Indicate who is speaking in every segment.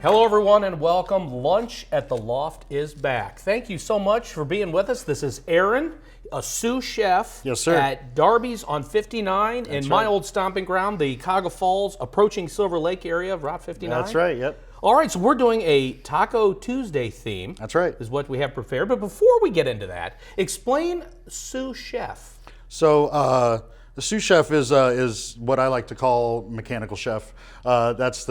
Speaker 1: Hello, everyone, and welcome. Lunch at the Loft is back. Thank you so much for being with us. This is Aaron, a sous chef at Darby's on 59 in my old stomping ground, the Cuyahoga Falls, approaching Silver Lake area of Route 59.
Speaker 2: That's right, yep.
Speaker 1: All right, so we're doing a Taco Tuesday theme.
Speaker 2: That's right.
Speaker 1: Is what we have prepared. But before we get into that, explain sous chef.
Speaker 2: So the sous chef is what I like to call mechanical chef. That's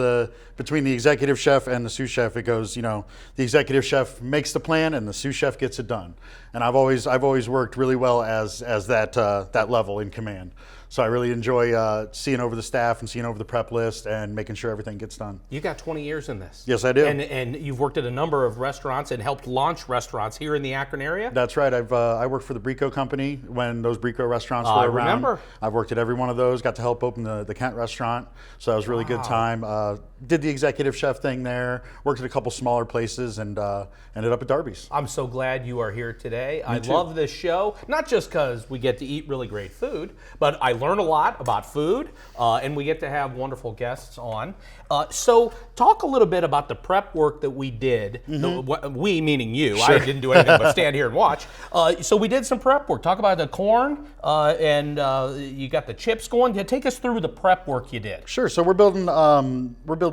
Speaker 2: between the executive chef and the sous chef. It goes, the executive chef makes the plan and the sous chef gets it done. And I've always worked really well as that level in command. So I really enjoy seeing over the staff and seeing over the prep list and making sure everything gets done.
Speaker 1: You got 20 years in this.
Speaker 2: Yes, I do.
Speaker 1: And you've worked at a number of restaurants and helped launch restaurants here in the Akron area?
Speaker 2: That's right. I worked for the Brico company when those Brico restaurants were around.
Speaker 1: I remember.
Speaker 2: I've worked at every one of those, got to help open the Kent restaurant. So that was a really good time. Did the executive chef thing there, worked at a couple smaller places, and ended up at Darby's.
Speaker 1: I'm so glad you are here today. I love this show, not just because we get to eat really great food, but I learn a lot about food, and we get to have wonderful guests on. So talk a little bit about the prep work that we did, we meaning you. Sure. I didn't do anything but stand here and watch. So we did some prep work. Talk about the corn, and you got the chips going. Take us through the prep work you did.
Speaker 2: Sure. So we're building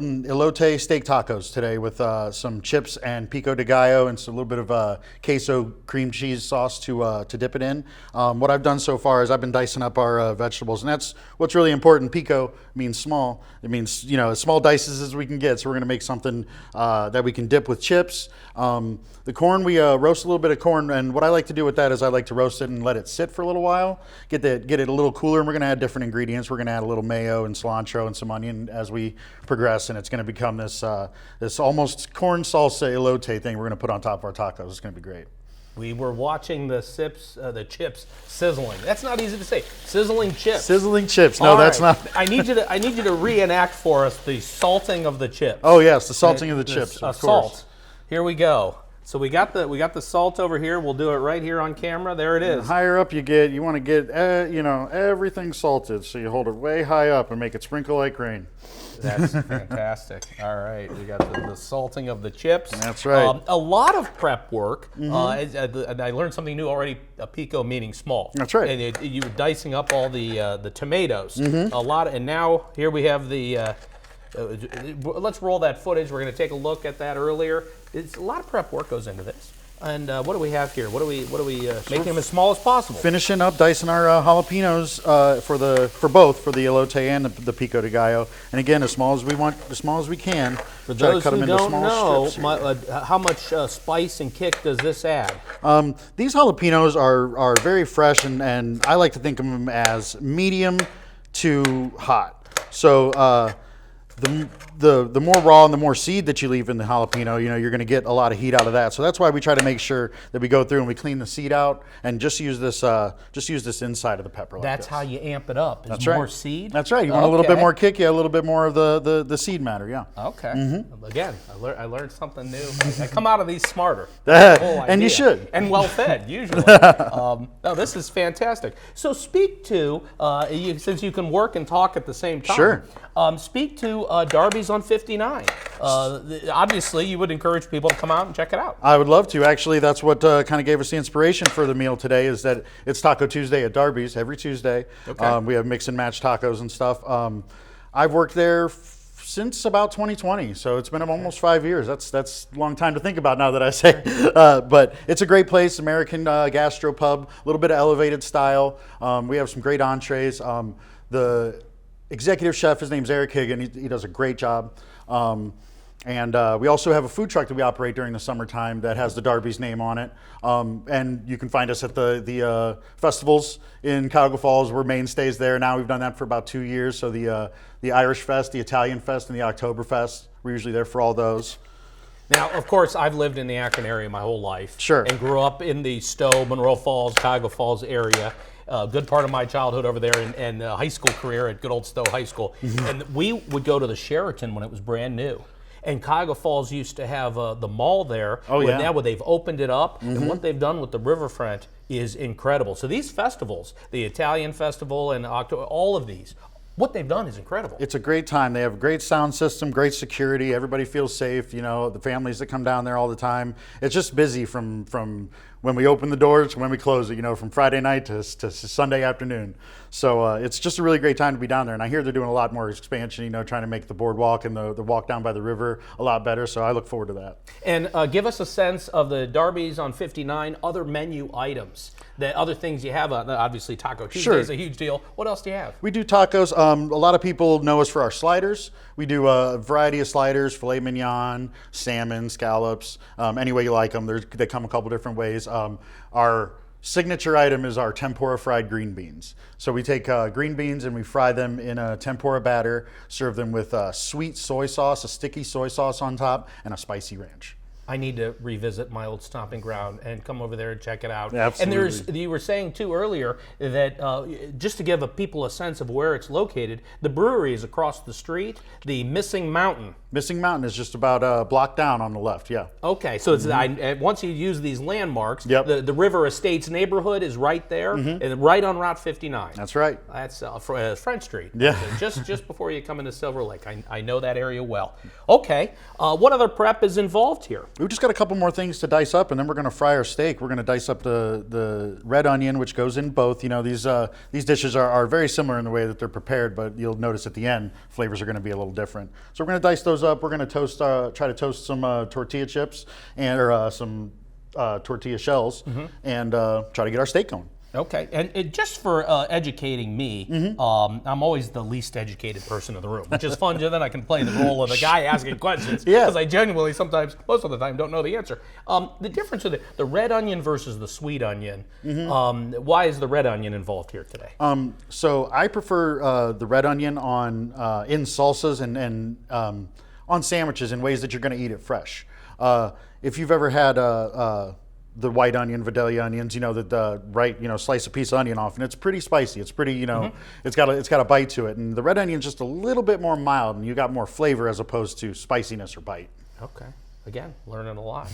Speaker 2: elote steak tacos today with some chips and pico de gallo and a little bit of queso cream cheese sauce to dip it in. What I've done so far is I've been dicing up our vegetables, and that's what's really important. Pico means small. It means as small dices as we can get. So we're going to make something that we can dip with chips. The corn, we roast a little bit of corn, and what I like to do with that is I like to roast it and let it sit for a little while, get it a little cooler, and we're going to add different ingredients. We're going to add a little mayo and cilantro and some onion as we progress, and it's going to become this almost corn salsa elote thing we're going to put on top of our tacos. It's going to be great.
Speaker 1: We were watching the chips sizzling. That's not easy to say. Sizzling chips.
Speaker 2: Sizzling chips. No, that's not.
Speaker 1: I need you to reenact for us the salting of the chips.
Speaker 2: Oh yes, the salting of the chips. Of course.
Speaker 1: Salt. Here we go. So we got the salt over here. We'll do it right here on camera. There it is.
Speaker 2: The higher up you get, you want to get everything salted. So you hold it way high up and make it sprinkle like rain.
Speaker 1: That's fantastic. All right, we got the salting of the chips.
Speaker 2: That's right.
Speaker 1: A lot of prep work. And I learned something new already. A pico meaning small.
Speaker 2: That's right.
Speaker 1: And you were dicing up all the tomatoes. A lot, and now here we have the. Let's roll that footage. We're going to take a look at that earlier. It's a lot of prep work goes into this. And what do we have here? What do we making them as small as possible?
Speaker 2: Finishing up dicing our jalapenos for both the elote and the pico de gallo. And again, as small as we want, as small as we can.
Speaker 1: For those who don't know, how much spice and kick does this add?
Speaker 2: These jalapenos are very fresh, and I like to think of them as medium to hot. So. The more raw and the more seed that you leave in the jalapeno, you're going to get a lot of heat out of that. So that's why we try to make sure that we go through and we clean the seed out and just use this inside of the pepper.
Speaker 1: That's how you amp it up.
Speaker 2: That's
Speaker 1: more
Speaker 2: right.
Speaker 1: seed.
Speaker 2: That's right. You want a little bit more kick, a little bit more of the seed matter. Yeah.
Speaker 1: Okay. Again, I learned something new. I come out of these smarter.
Speaker 2: And you should.
Speaker 1: And well fed usually. No, this is fantastic. So speak to since you can work and talk at the same time.
Speaker 2: Sure.
Speaker 1: Speak to Darby's on 59. Obviously, you would encourage people to come out and check it out.
Speaker 2: I would love to. Actually, that's what kind of gave us the inspiration for the meal today is that it's Taco Tuesday at Darby's every Tuesday.
Speaker 1: Okay.
Speaker 2: We have mix and match tacos and stuff. I've worked there since about 2020, so it's been almost 5 years. That's a long time to think about now that I say. But it's a great place, American gastro pub, a little bit of elevated style. We have some great entrees. The executive chef, his name's Eric Higgin. He does a great job. And we also have a food truck that we operate during the summertime that has the Darby's name on it. And you can find us at the festivals in Cuyahoga Falls. We're mainstays there now. We've done that for about 2 years. So the Irish Fest, the Italian Fest, and the Oktoberfest, we're usually there for all those.
Speaker 1: Now, of course, I've lived in the Akron area my whole life.
Speaker 2: Sure.
Speaker 1: And grew up in the Stowe, Monroe Falls, Cuyahoga Falls area. Good part of my childhood over there and high school career at good old Stowe High School. And we would go to the Sheraton when it was brand new. And Cuyahoga Falls used to have the mall there.
Speaker 2: Oh, yeah.
Speaker 1: Now they've opened it up, and what they've done with the riverfront is incredible. So these festivals, the Italian Festival and all of these, what they've done is incredible.
Speaker 2: It's a great time. They have a great sound system, great security. Everybody feels safe. You know, the families that come down there all the time. It's just busy from when we open the doors to when we close it. You know, from Friday night to Sunday afternoon. So it's just a really great time to be down there. And I hear they're doing a lot more expansion. You know, trying to make the boardwalk and the walk down by the river a lot better. So I look forward to that.
Speaker 1: And give us a sense of the Darby's on 59, other menu items, the other things you have. Obviously, Taco Tuesday is a huge deal. What else do you have?
Speaker 2: We do tacos. A lot of people know us for our sliders. We do a variety of sliders: filet mignon, salmon, scallops, any way you like them. They come a couple different ways. Our signature item is our tempura fried green beans. So we take green beans and we fry them in a tempura batter, serve them with sweet soy sauce, a sticky soy sauce on top, and a spicy ranch.
Speaker 1: I need to revisit my old stomping ground and come over there and check it out.
Speaker 2: Absolutely.
Speaker 1: And you were saying too earlier that just to give people a sense of where it's located, the brewery is across the street. The Missing Mountain.
Speaker 2: Missing Mountain is just about a block down on the left. Yeah.
Speaker 1: Okay, so it's once you use these landmarks, the River Estates neighborhood is right there, and right on Route 59.
Speaker 2: That's right.
Speaker 1: That's French Street.
Speaker 2: Yeah.
Speaker 1: just before you come into Silver Lake. I know that area well. Okay, what other prep is involved here?
Speaker 2: We've just got a couple more things to dice up, and then we're going to fry our steak. We're going to dice up the red onion, which goes in both. You know, these dishes are very similar in the way that they're prepared, but you'll notice at the end, flavors are going to be a little different. So we're going to dice those up. We're going to try to toast some tortilla chips or some tortilla shells, and try to get our steak going.
Speaker 1: Okay, and just for educating me, I'm always the least educated person in the room, which is fun. Then I can play the role of the guy asking questions because I genuinely sometimes, most of the time, don't know the answer. The difference with the red onion versus the sweet onion, why is the red onion involved here today?
Speaker 2: So I prefer the red onion on in salsas and on sandwiches in ways that you're going to eat it fresh. If you've ever had the white onion, Vidalia onions, you know, slice a piece of onion off, and it's pretty spicy. It's pretty, you know, it's got a bite to it. And the red onion's just a little bit more mild, and you got more flavor as opposed to spiciness or bite.
Speaker 1: Okay. Again, learning a lot.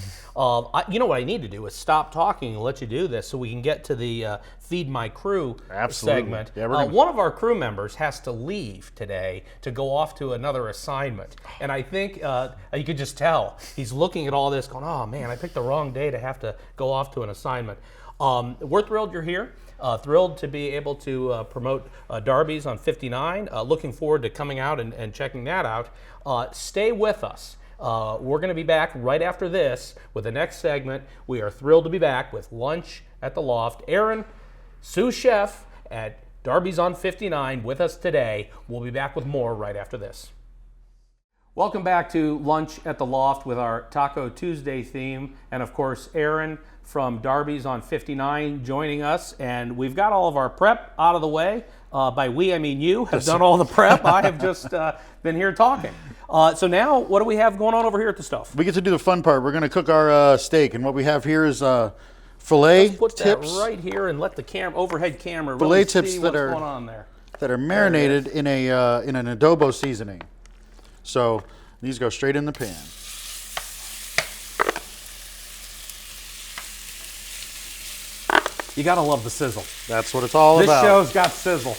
Speaker 1: You know what I need to do is stop talking and let you do this so we can get to the Feed My Crew segment.
Speaker 2: Yeah,
Speaker 1: one of our crew members has to leave today to go off to another assignment. And I think you could just tell he's looking at all this going, oh man, I picked the wrong day to have to go off to an assignment. We're thrilled you're here. Thrilled to be able to promote Darby's on 59. Looking forward to coming out and checking that out. Stay with us. We're going to be back right after this with the next segment. We are thrilled to be back with Lunch at the Loft. Aaron, sous chef at Darby's on 59 with us today. We'll be back with more right after this. Welcome back to Lunch at the Loft with our Taco Tuesday theme. And of course, Aaron from Darby's on 59 joining us. And we've got all of our prep out of the way. By we, I mean you have done all the prep. I have just been here talking. So now, what do we have going on over here at the stuff?
Speaker 2: We get to do the fun part. We're going to cook our steak, and what we have here is filet
Speaker 1: Let's put
Speaker 2: tips.
Speaker 1: That right here and let the overhead camera
Speaker 2: Filet
Speaker 1: really
Speaker 2: tips
Speaker 1: see
Speaker 2: that
Speaker 1: what's
Speaker 2: are
Speaker 1: going on there.
Speaker 2: That are marinated in an adobo seasoning. So these go straight in the pan.
Speaker 1: You gotta love the sizzle.
Speaker 2: That's what it's all about.
Speaker 1: This show's got sizzle.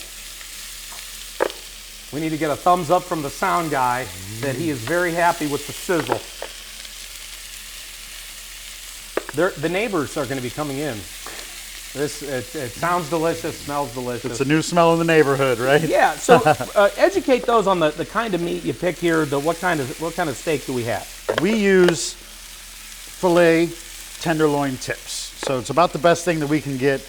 Speaker 1: We need to get a thumbs up from the sound guy that he is very happy with the sizzle. The neighbors are going to be coming in. It sounds delicious, smells delicious.
Speaker 2: It's a new smell in the neighborhood, right?
Speaker 1: Yeah. So educate those on the kind of meat you pick here. What kind of steak do we have?
Speaker 2: We use filet tenderloin tips. So it's about the best thing that we can get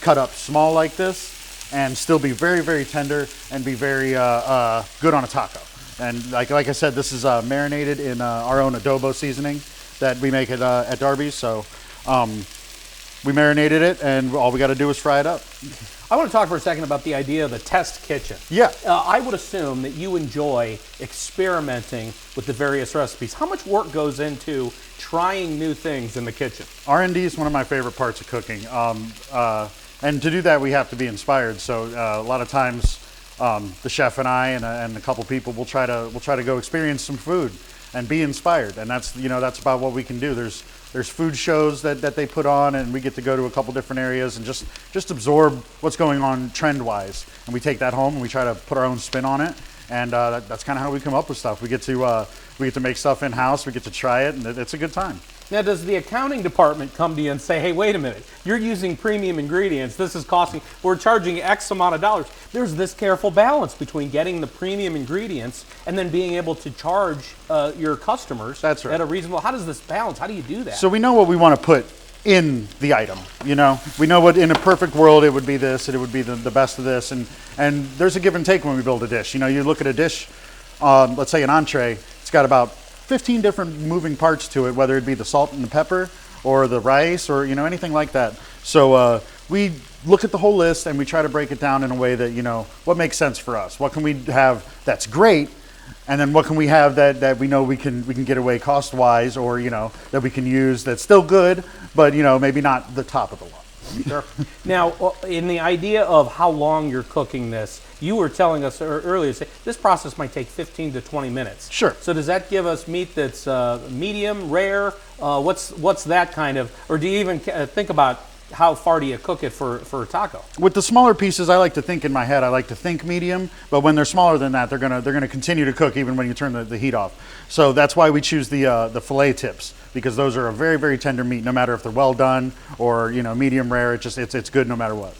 Speaker 2: cut up small like this and still be very, very tender and be very good on a taco. And like I said, this is marinated in our own adobo seasoning that we make at Darby's. So we marinated it, and all we got to do is fry it up.
Speaker 1: I want to talk for a second about the idea of the test kitchen.
Speaker 2: Yeah.
Speaker 1: I would assume that you enjoy experimenting with the various recipes. How much work goes into trying new things in the kitchen?
Speaker 2: R&D is one of my favorite parts of cooking. And to do that, we have to be inspired. So a lot of times, the chef and I and a couple people will try to go experience some food and be inspired. And that's about what we can do. There's There's food shows that they put on, and we get to go to a couple different areas and just absorb what's going on trend-wise. And we take that home and we try to put our own spin on it. And that's kind of how we come up with stuff. We get to make stuff in-house. We get to try it, and it's a good time.
Speaker 1: Now, does the accounting department come to you and say, hey, wait a minute, you're using premium ingredients, this is costing, we're charging X amount of dollars. There's this careful balance between getting the premium ingredients and then being able to charge your customers
Speaker 2: That's right.
Speaker 1: at a reasonable, how does this balance, how do you do that?
Speaker 2: So we know what we want to put in the item, you know? We know what, in a perfect world, it would be this, and it would be the best of this, and there's a give and take when we build a dish. You know, you look at a dish, let's say an entree, it's got about 15 different moving parts to it, whether it be the salt and the pepper or the rice or, you know, anything like that. So we look at the whole list and we try to break it down in a way that, you know, what makes sense for us? What can we have that's great? And then what can we have that we know we can get away cost-wise, or, you know, that we can use that's still good, but, you know, maybe not the top of the line.
Speaker 1: Sure. Now, in the idea of how long you're cooking this, you were telling us earlier, this process might take 15 to 20 minutes.
Speaker 2: Sure.
Speaker 1: So does that give us meat that's medium, rare? What's that kind of, or do you even think about how far do you cook it for a taco? With
Speaker 2: the smaller pieces, I like to think in my head, I like to think medium, but when they're smaller than that, they're gonna continue to cook even when you turn the heat off. So that's why we choose the fillet tips, because those are a very, very tender meat, no matter if they're well done or, you know, medium rare. It's good no matter what.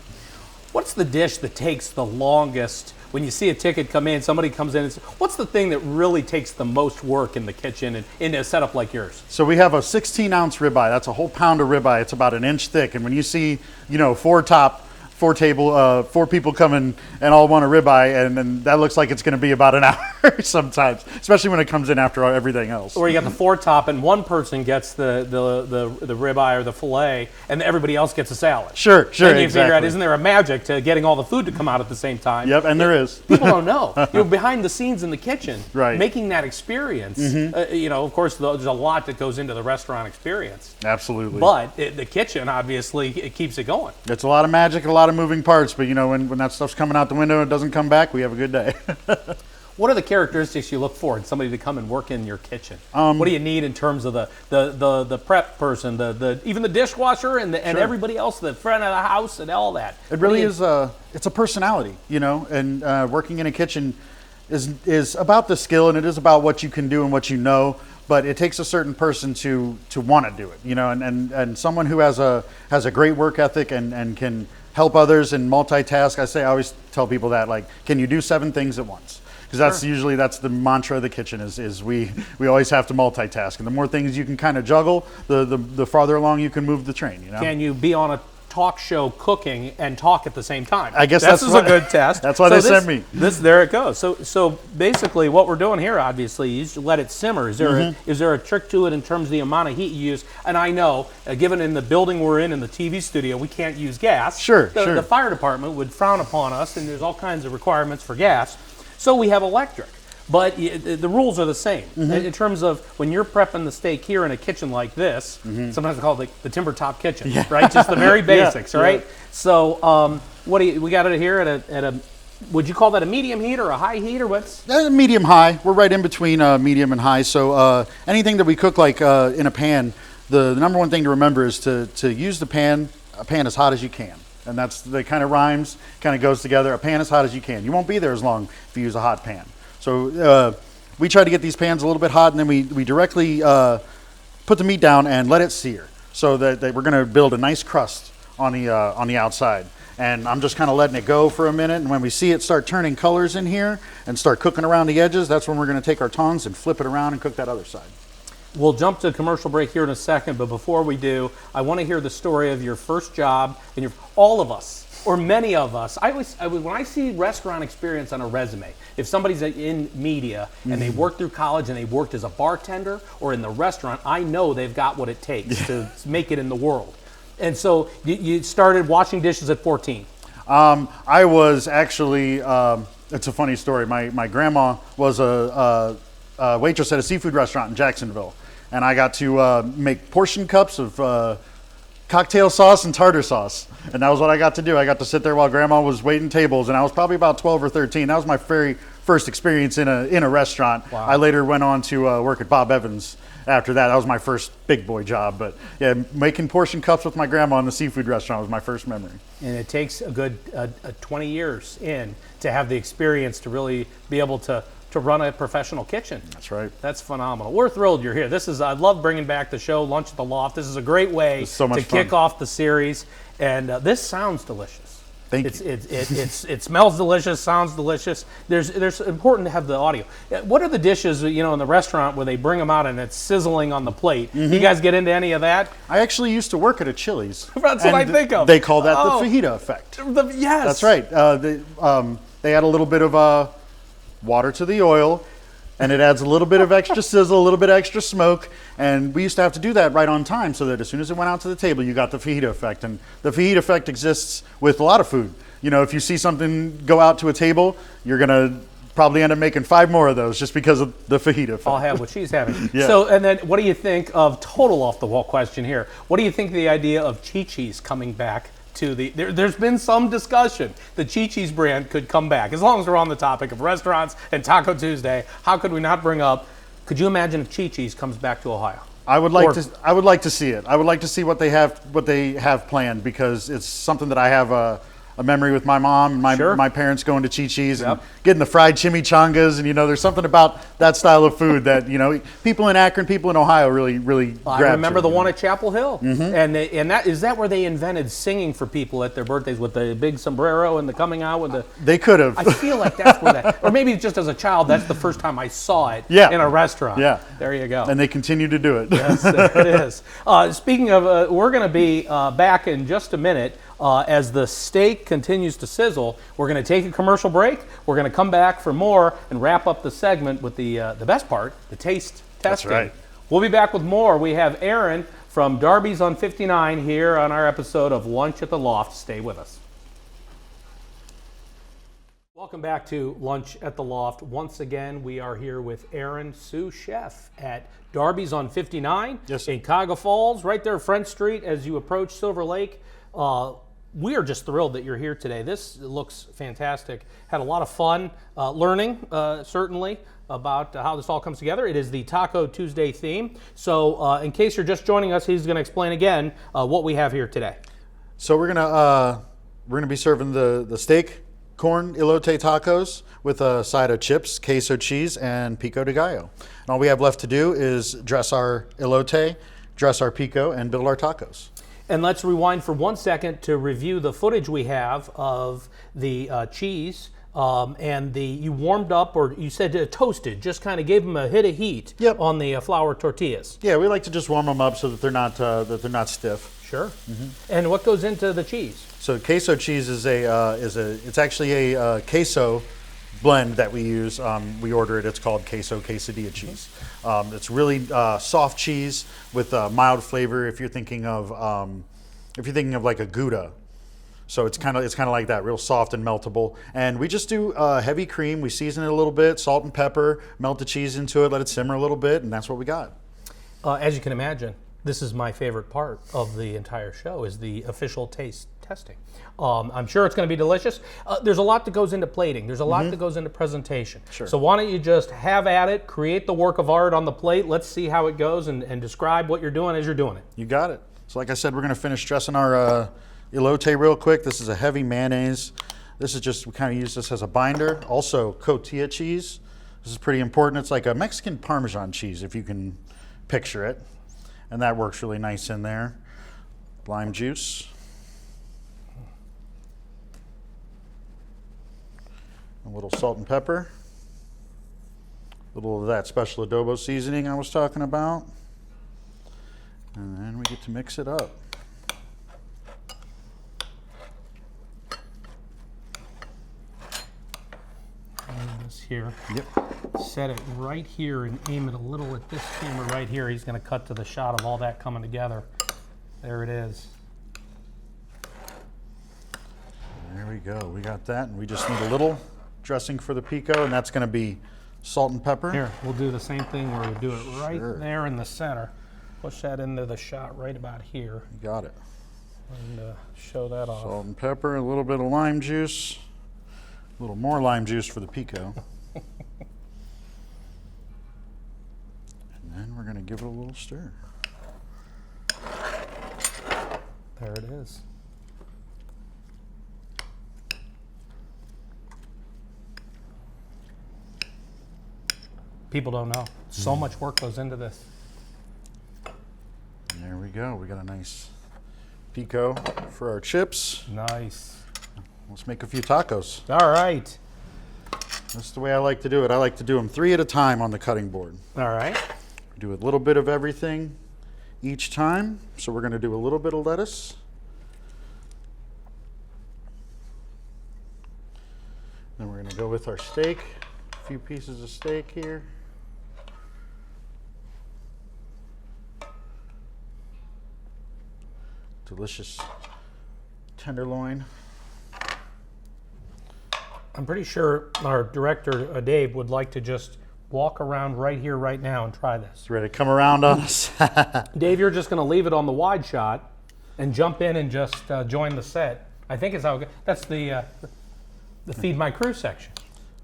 Speaker 1: What's the dish that takes the longest? When you see a ticket come in, somebody comes in and says, what's the thing that really takes the most work in the kitchen and in a setup like yours?
Speaker 2: So we have a 16-ounce ribeye. That's a whole pound of ribeye. It's about an inch thick. And when you see, you know, four people coming and all want a ribeye, and that looks like it's going to be about an hour sometimes, especially when it comes in after everything else.
Speaker 1: Or you got the four top, and one person gets the ribeye or the fillet, and everybody else gets a salad.
Speaker 2: Sure,
Speaker 1: And you
Speaker 2: exactly.
Speaker 1: figure out, isn't there a magic to getting all the food to come out at the same time?
Speaker 2: Yep, and there is.
Speaker 1: People don't know. You're behind the scenes in the kitchen,
Speaker 2: right,
Speaker 1: making that experience. You know, of course, there's a lot that goes into the restaurant experience.
Speaker 2: Absolutely.
Speaker 1: But the kitchen, obviously, it keeps it going.
Speaker 2: It's a lot of magic, a lot of moving parts, but you know, when that stuff's coming out the window and it doesn't come back, we have a good day.
Speaker 1: What are the characteristics you look for in somebody to come and work in your kitchen? What do you need in terms of the prep person, even the dishwasher and
Speaker 2: Sure.
Speaker 1: everybody else, the front of the house and all that?
Speaker 2: It really is it's a personality, you know, and working in a kitchen is about the skill, and it is about what you can do and what you know. But it takes a certain person to want to do it, you know, and someone who has a great work ethic and can help others and multitask. I always tell people that, like, can you do 7 things at once? Because that's usually the mantra of the kitchen is we always have to multitask, and the more things you can kind of juggle, the farther along you can move the train. You know?
Speaker 1: Can you be on a talk show cooking and talk at the same time?
Speaker 2: I guess
Speaker 1: that's a good test.
Speaker 2: That's why they sent me.
Speaker 1: There it goes. So basically, what we're doing here, obviously, is let it simmer. Is there a trick to it in terms of the amount of heat you use? And I know, given in the building we're in the TV studio, we can't use gas.
Speaker 2: Sure.
Speaker 1: The fire department would frown upon us, and there's all kinds of requirements for gas. So we have electric. But the rules are the same. In terms of when you're prepping the steak here in a kitchen like this, sometimes we call it the timber top kitchen, right? Just the very basics, right? Yeah. So we got it here at a, would you call that a medium heat or a high heat, or what's?
Speaker 2: Medium high. We're right in between medium and high. So anything that we cook like in a pan, the number one thing to remember is to use a pan as hot as you can. And that's the kind of rhymes, kind of goes together. A pan as hot as you can. You won't be there as long if you use a hot pan. So we try to get these pans a little bit hot, and then we directly put the meat down and let it sear, so that we're going to build a nice crust on the outside. And I'm just kind of letting it go for a minute, and when we see it start turning colors in here and start cooking around the edges, that's when we're going to take our tongs and flip it around and cook that other side.
Speaker 1: We'll jump to a commercial break here in a second, but before we do, I want to hear the story of your first job and all of us, or many of us. When I see restaurant experience on a resume, if somebody's in media and they worked through college and they worked as a bartender or in the restaurant, I know they've got what it takes to make it in the world. And so you started washing dishes at 14.
Speaker 2: I was actually, it's a funny story. My grandma was a waitress at a seafood restaurant in Jacksonville. And I got to make portion cups of cocktail sauce and tartar sauce. And that was what I got to do. I got to sit there while Grandma was waiting tables, and I was probably about 12 or 13. That was my very first experience in a restaurant.
Speaker 1: Wow.
Speaker 2: I later went on to work at Bob Evans after that. That was my first big boy job. But yeah, making portion cups with my grandma in the seafood restaurant was my first memory.
Speaker 1: And it takes a good 20 years in to have the experience to really be able to run a professional kitchen.
Speaker 2: That's right.
Speaker 1: That's phenomenal. We're thrilled you're here. I love bringing back the show, Lunch at the Loft. This is a great way to kick off the series. And this sounds delicious.
Speaker 2: Thank you.
Speaker 1: It smells delicious, sounds delicious. There's important to have the audio. What are the dishes, in the restaurant where they bring them out and it's sizzling on the plate? You guys get into any of that?
Speaker 2: I actually used to work at a Chili's.
Speaker 1: That's what I think of.
Speaker 2: They call that the fajita effect.
Speaker 1: Yes.
Speaker 2: That's right. They add a little bit of water to the oil, and it adds a little bit of extra sizzle, a little bit extra smoke, and we used to have to do that right on time so that as soon as it went out to the table, you got the fajita effect. And the fajita effect exists with a lot of food. If you see something go out to a table, you're going to probably end up making 5 more of those just because of the fajita effect.
Speaker 1: I'll have what she's having.
Speaker 2: Yeah.
Speaker 1: So, and then what do you think of, total off-the-wall question here, what do you think of the idea of Chi-Chi's coming back to there's been some discussion the Chi-Chi's brand could come back. As long as we're on the topic of restaurants and Taco Tuesday, how could we not bring up, could you imagine if Chi-Chi's comes back to Ohio?
Speaker 2: I would like to see it. I would like to see what they have planned, because it's something that I have a memory with my mom and my parents going to Chi-Chi's and getting the fried chimichangas, and there's something about that style of food that people in Akron, people in Ohio really
Speaker 1: I remember the one at Chapel Hill, and that is that where they invented singing for people at their birthdays with the big sombrero and the coming out with the.
Speaker 2: They could have.
Speaker 1: I feel like that's where that, or maybe just as a child, that's the first time I saw it in a restaurant.
Speaker 2: Yeah,
Speaker 1: there you go.
Speaker 2: And they continue to do it.
Speaker 1: Yes, there it is. Speaking of, we're going to be back in just a minute. As the steak continues to sizzle, we're going to take a commercial break. We're going to come back for more and wrap up the segment with the best part, the taste testing.
Speaker 2: That's right.
Speaker 1: We'll be back with more. We have Aaron from Darby's on 59 here on our episode of Lunch at the Loft. Stay with us. Welcome back to Lunch at the Loft. Once again, we are here with Aaron, sous chef at Darby's on 59 in Cuyahoga Falls, right there, Front Street, as you approach Silver Lake. We are just thrilled that you're here today. This looks fantastic. Had a lot of fun learning, certainly, about how this all comes together. It is the Taco Tuesday theme. So in case you're just joining us, he's going to explain again what we have here today.
Speaker 2: So we're gonna be serving the steak corn elote tacos with a side of chips, queso cheese, and pico de gallo. And all we have left to do is dress our elote, dress our pico, and build our tacos.
Speaker 1: And let's rewind for 1 second to review the footage we have of the cheese and you warmed up, or you said toasted, just kind of gave them a hit of heat on the flour tortillas.
Speaker 2: Yeah, we like to just warm them up so that they're not stiff.
Speaker 1: Sure. And what goes into the cheese?
Speaker 2: So queso cheese is it's actually a queso blend that we use. We order it. It's called queso quesadilla cheese. It's really soft cheese with a mild flavor. If you're thinking of like a Gouda, so it's kind of like that, real soft and meltable. And we just do heavy cream. We season it a little bit, salt and pepper, melt the cheese into it, let it simmer a little bit, and that's what we got.
Speaker 1: As you can imagine, this is my favorite part of the entire show, is the official taste testing. I'm sure it's going to be delicious. There's a lot that goes into plating. There's a lot that goes into presentation.
Speaker 2: Sure.
Speaker 1: So why don't you just have at it, create the work of art on the plate. Let's see how it goes and describe what you're doing as you're doing it.
Speaker 2: You got it. So like I said, we're going to finish dressing our elote real quick. This is a heavy mayonnaise. This is just, we kind of use this as a binder. Also, cotija cheese. This is pretty important. It's like a Mexican Parmesan cheese, if you can picture it. And that works really nice in there. Lime juice. A little salt and pepper. A little of that special adobo seasoning I was talking about. And then we get to mix it up.
Speaker 1: This here.
Speaker 2: Yep.
Speaker 1: Set it right here and aim it a little at this camera right here. He's going to cut to the shot of all that coming together. There it is.
Speaker 2: There we go. We got that, and we just need a little dressing for the pico, and that's going to be salt and pepper.
Speaker 1: Here, we'll do the same thing where we do it right there in the center. Push that into the shot right about here.
Speaker 2: You got it.
Speaker 1: And show that off.
Speaker 2: Salt and pepper, a little bit of lime juice. A little more lime juice for the pico. we're going to give it a little stir.
Speaker 1: There it is. People don't know. So much work goes into this.
Speaker 2: There we go. We got a nice pico for our chips.
Speaker 1: Nice.
Speaker 2: Let's make a few tacos.
Speaker 1: All right.
Speaker 2: That's the way I like to do it. I like to do them 3 at a time on the cutting board.
Speaker 1: All right.
Speaker 2: Do a little bit of everything each time. So we're going to do a little bit of lettuce. Then we're going to go with our steak. A few pieces of steak here. Delicious tenderloin.
Speaker 1: I'm pretty sure our director, Dave, would like to just walk around right here, right now, and try this.
Speaker 2: It's ready to come around on us.
Speaker 1: Dave, you're just going to leave it on the wide shot and jump in and just join the set. I think is how it goes. That's the Feed My Crew section.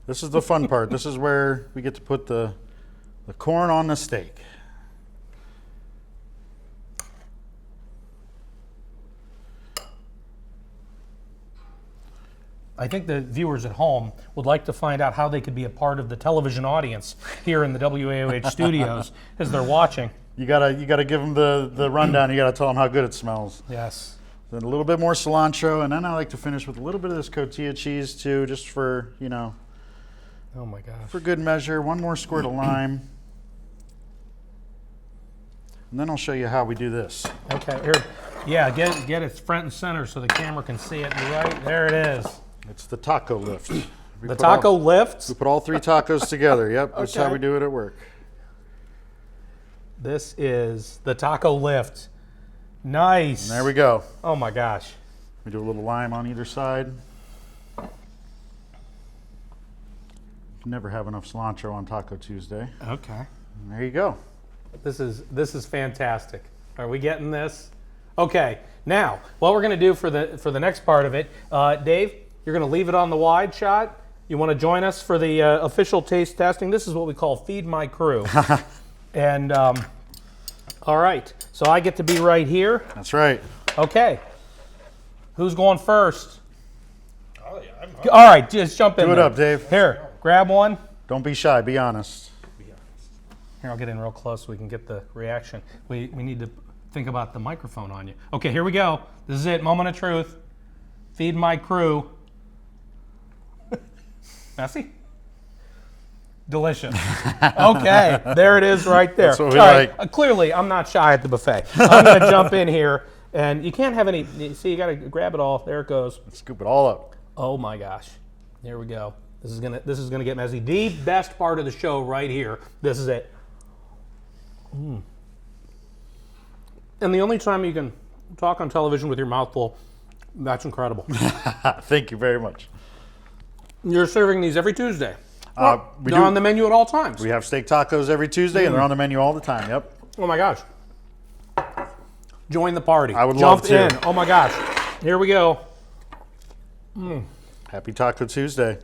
Speaker 2: This is the fun part. This is where we get to put the corn on the steak.
Speaker 1: I think the viewers at home would like to find out how they could be a part of the television audience here in the WAOH studios as they're watching.
Speaker 2: You gotta give them the rundown. You gotta tell them how good it smells.
Speaker 1: Yes.
Speaker 2: Then a little bit more cilantro, and then I like to finish with a little bit of this cotija cheese too, just for, you know,
Speaker 1: Oh my gosh.
Speaker 2: for good measure. One more squirt of lime. And then I'll show you how we do this.
Speaker 1: Okay, here. Yeah, get it front and center so the camera can see it. Right there it is.
Speaker 2: It's the taco lift.
Speaker 1: The taco lift.
Speaker 2: We put all 3 tacos together. Yep, that's how
Speaker 1: Okay.
Speaker 2: we do it at work.
Speaker 1: This is the taco lift. Nice.
Speaker 2: And there we go.
Speaker 1: Oh my gosh.
Speaker 2: We do a little lime on either side. Never have enough cilantro on Taco Tuesday.
Speaker 1: Okay.
Speaker 2: And there you go.
Speaker 1: This is fantastic. Are we getting this? Okay. Now, what we're going to do for the next part of it, Dave, you're going to leave it on the wide shot. You want to join us for the official taste testing? This is what we call Feed My Crew. And all right. So I get to be right here.
Speaker 2: That's right.
Speaker 1: Okay. Who's going first? Oh, yeah, all right, just jump in.
Speaker 2: Do it
Speaker 1: there.
Speaker 2: up, Dave.
Speaker 1: Here, grab one.
Speaker 2: Don't be shy. Be honest.
Speaker 1: Here, I'll get in real close so we can get the reaction. We need to think about the microphone on you. Okay, here we go. This is it. Moment of truth. Feed My Crew. Messy? Delicious. Okay, there it is right there.
Speaker 2: That's what we
Speaker 1: All
Speaker 2: like.
Speaker 1: right, clearly, I'm not shy at the buffet. I'm going to jump in here, and you can't have any. See, you got to grab it all. There it goes.
Speaker 2: Let's scoop it all up.
Speaker 1: Oh my gosh. Here we go. This is gonna get messy. The best part of the show right here. This is it. And the only time you can talk on television with your mouth full, that's incredible.
Speaker 2: Thank you very much.
Speaker 1: You're serving these every Tuesday.
Speaker 2: We
Speaker 1: They're
Speaker 2: do.
Speaker 1: on the menu at all times.
Speaker 2: We have steak tacos every Tuesday, and they're on the menu all the time. Yep.
Speaker 1: Oh my gosh. Join the party.
Speaker 2: I would
Speaker 1: Jump
Speaker 2: love to.
Speaker 1: in. Oh my gosh. Here we go.
Speaker 2: Happy Taco Tuesday.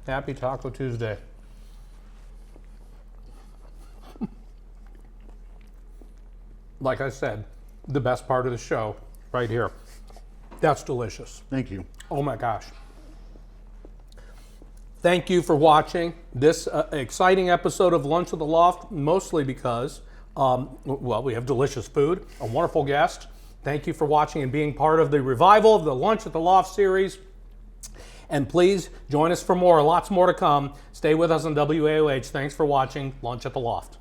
Speaker 1: Happy Taco Tuesday. Like I said, the best part of the show right here. That's delicious.
Speaker 2: Thank you.
Speaker 1: Oh my gosh. Thank you for watching this exciting episode of Lunch at the Loft, mostly because, well, we have delicious food, a wonderful guest. Thank you for watching and being part of the revival of the Lunch at the Loft series. And please join us for more, lots more to come. Stay with us on WAOH. Thanks for watching Lunch at the Loft.